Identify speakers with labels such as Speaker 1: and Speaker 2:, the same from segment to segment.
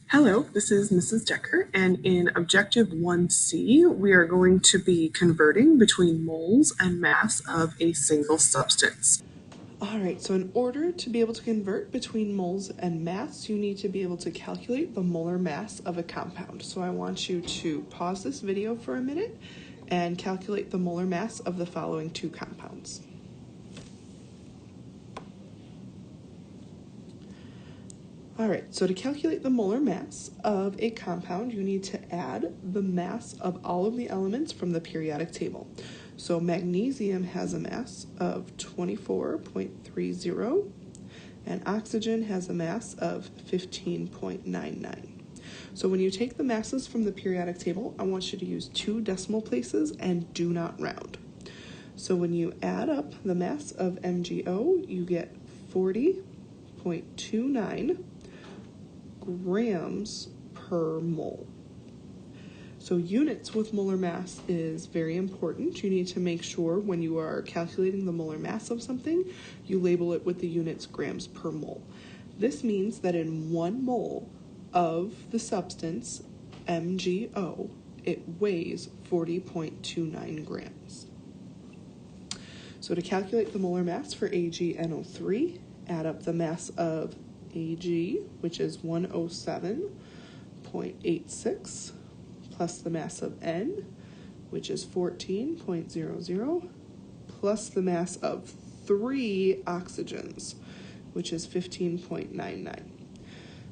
Speaker 1: Hello, this is Mrs. Decker, and in Objective 1C, we are going to be converting between moles and mass of a single substance.
Speaker 2: All right, so in order to be able to convert between moles and mass, you need to be able to calculate the molar mass of a compound. So I want you to pause this video for a minute and calculate the molar mass of the following two compounds. All right, so to calculate the molar mass of a compound, you need to add the mass of all of the elements from the periodic table. So magnesium has a mass of 24.30, and oxygen has a mass of 15.99. So when you take the masses from the periodic table, I want you to use 2 decimal places and do not round. So when you add up the mass of MgO, you get 40.29 grams per mole. So units with molar mass is very important. You need to make sure when you are calculating the molar mass of something, you label it with the units grams per mole. This means that in 1 mole of the substance, MgO, it weighs 40.29 grams. So to calculate the molar mass for AgNO3, add up the mass of Ag, which is 107.86, plus the mass of N, which is 14.00, plus the mass of 3 oxygens, which is 15.99.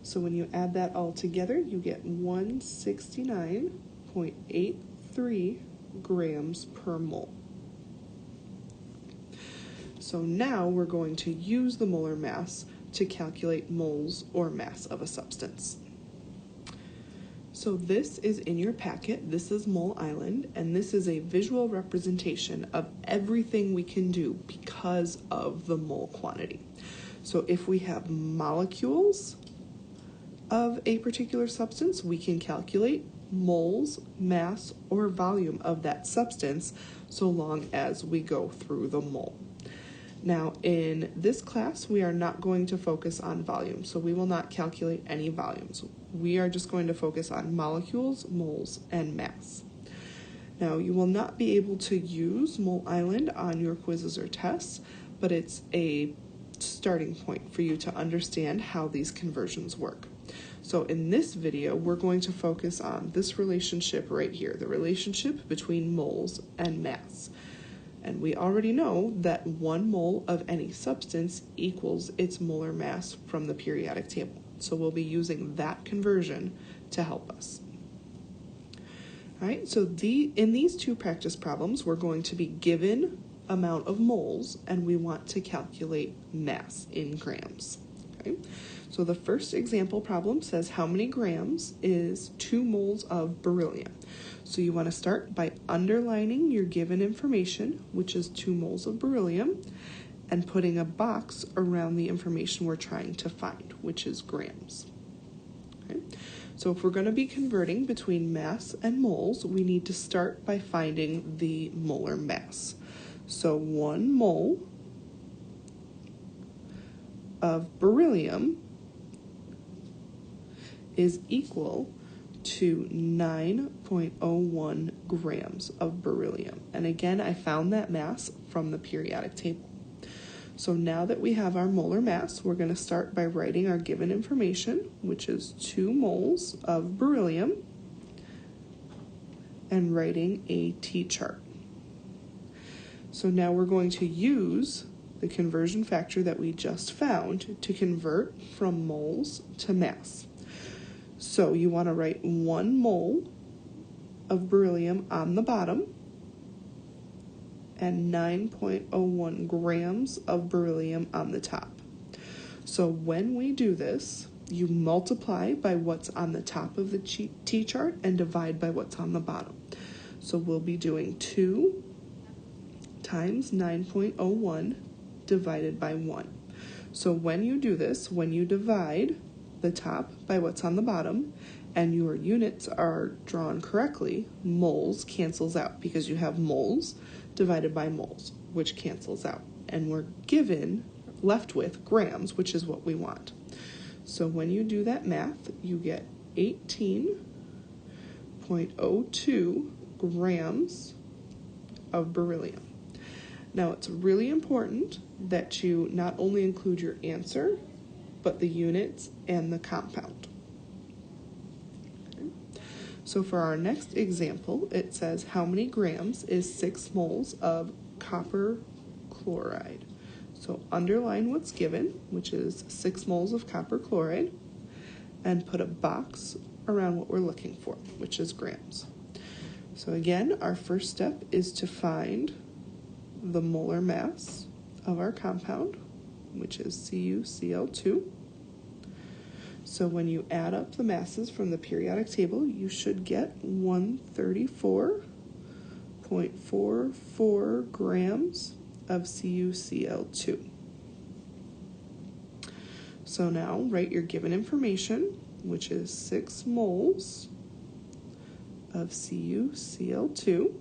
Speaker 2: So when you add that all together, you get 169.83 grams per mole. So now we're going to use the molar mass to calculate moles or mass of a substance. So this is in your packet. This is Mole Island, and this is a visual representation of everything we can do because of the mole quantity. So if we have molecules of a particular substance, we can calculate moles, mass, or volume of that substance so long as we go through the mole. Now, in this class, we are not going to focus on volume, so we will not calculate any volumes. We are just going to focus on molecules, moles, and mass. Now, you will not be able to use Mole Island on your quizzes or tests, but it's a starting point for you to understand how these conversions work. So in this video, we're going to focus on this relationship right here, the relationship between moles and mass. And we already know that 1 mole of any substance equals its molar mass from the periodic table. So we'll be using that conversion to help us. All right, so in these 2 practice problems, we're going to be given amount of moles, and we want to calculate mass in grams. Okay, so the first example problem says how many grams is 2 moles of beryllium. So you want to start by underlining your given information, which is 2 moles of beryllium, and putting a box around the information we're trying to find, which is grams. Okay? So if we're going to be converting between mass and moles, we need to start by finding the molar mass. So 1 mole of beryllium is equal to 9.01 grams of beryllium. And again, I found that mass from the periodic table. So now that we have our molar mass, we're going to start by writing our given information, which is 2 moles of beryllium, and writing a T-chart. So now we're going to use the conversion factor that we just found to convert from moles to mass. So you want to write 1 mole of beryllium on the bottom and 9.01 grams of beryllium on the top. So when we do this, you multiply by what's on the top of the T-chart and divide by what's on the bottom. So we'll be doing 2 times 9.01 divided by 1. So when you do this, when you divide the top by what's on the bottom, and your units are drawn correctly, moles cancels out because you have moles divided by moles, which cancels out. And we're left with grams, which is what we want. So when you do that math, you get 18.02 grams of beryllium. Now, it's really important that you not only include your answer, but the units and the compound. Okay. So for our next example, it says how many grams is 6 moles of copper chloride. So underline what's given, which is 6 moles of copper chloride, and put a box around what we're looking for, which is grams. So again, our first step is to find the molar mass of our compound, which is CuCl2. So when you add up the masses from the periodic table, you should get 134.44 grams of CuCl2. So now write your given information, which is 6 moles of CuCl2.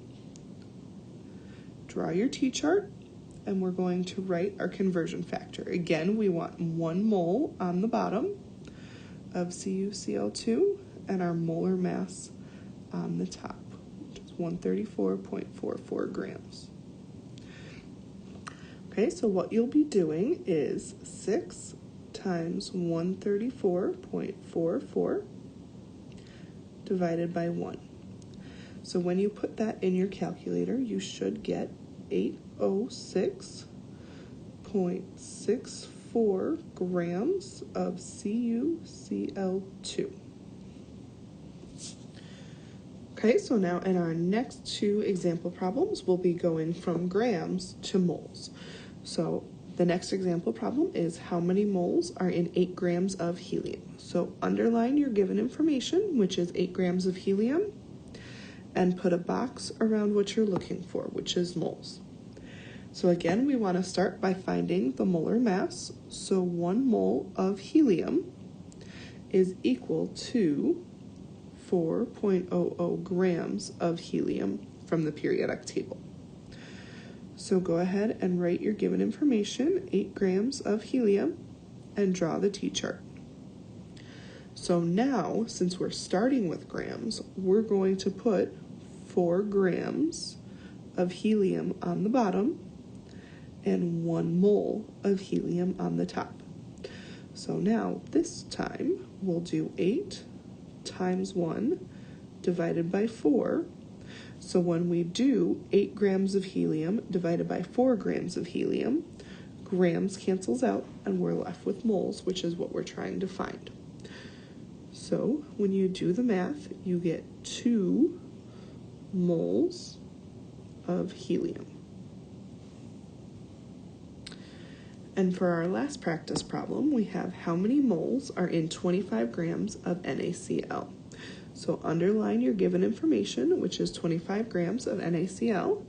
Speaker 2: Draw your T-chart, and we're going to write our conversion factor. Again, we want 1 mole on the bottom of CuCl2 and our molar mass on the top, which is 134.44 grams. Okay, so what you'll be doing is 6 times 134.44 divided by 1. So when you put that in your calculator, you should get 806.64 grams of CuCl2. Okay, so now in our next 2 example problems, we'll be going from grams to moles. So the next example problem is how many moles are in 8 grams of helium. So underline your given information, which is 8 grams of helium, and put a box around what you're looking for, which is moles. So again, we want to start by finding the molar mass. So 1 mole of helium is equal to 4.00 grams of helium from the periodic table. So go ahead and write your given information, 8 grams of helium, and draw the T-chart. So now, since we're starting with grams, we're going to put 4 grams of helium on the bottom and 1 mole of helium on the top. So now, this time, we'll do 8 times 1 divided by 4. So when we do 8 grams of helium divided by 4 grams of helium, grams cancels out and we're left with moles, which is what we're trying to find. So when you do the math, you get 2 moles of helium. And for our last practice problem, we have how many moles are in 25 grams of NaCl. So underline your given information, which is 25 grams of NaCl,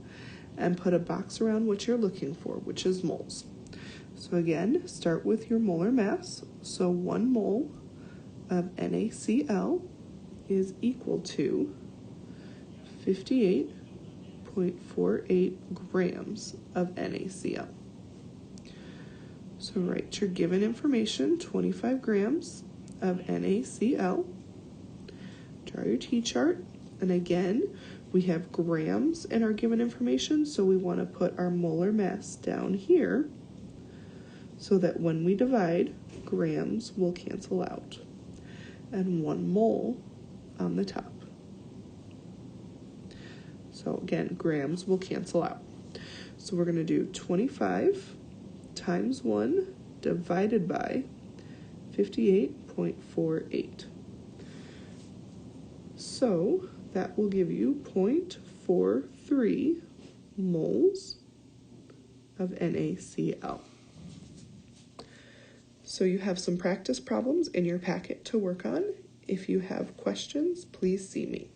Speaker 2: and put a box around what you're looking for, which is moles. So again, start with your molar mass. So 1 mole of NaCl is equal to 58.48 grams of NaCl. So write your given information, 25 grams of NaCl. Draw your T-chart, and again, we have grams in our given information, so we want to put our molar mass down here so that when we divide, grams will cancel out, and 1 mole on the top. So again, grams will cancel out. So we're going to do 25 times 1 divided by 58.48. So that will give you 0.43 moles of NaCl. So you have some practice problems in your packet to work on. If you have questions, please see me.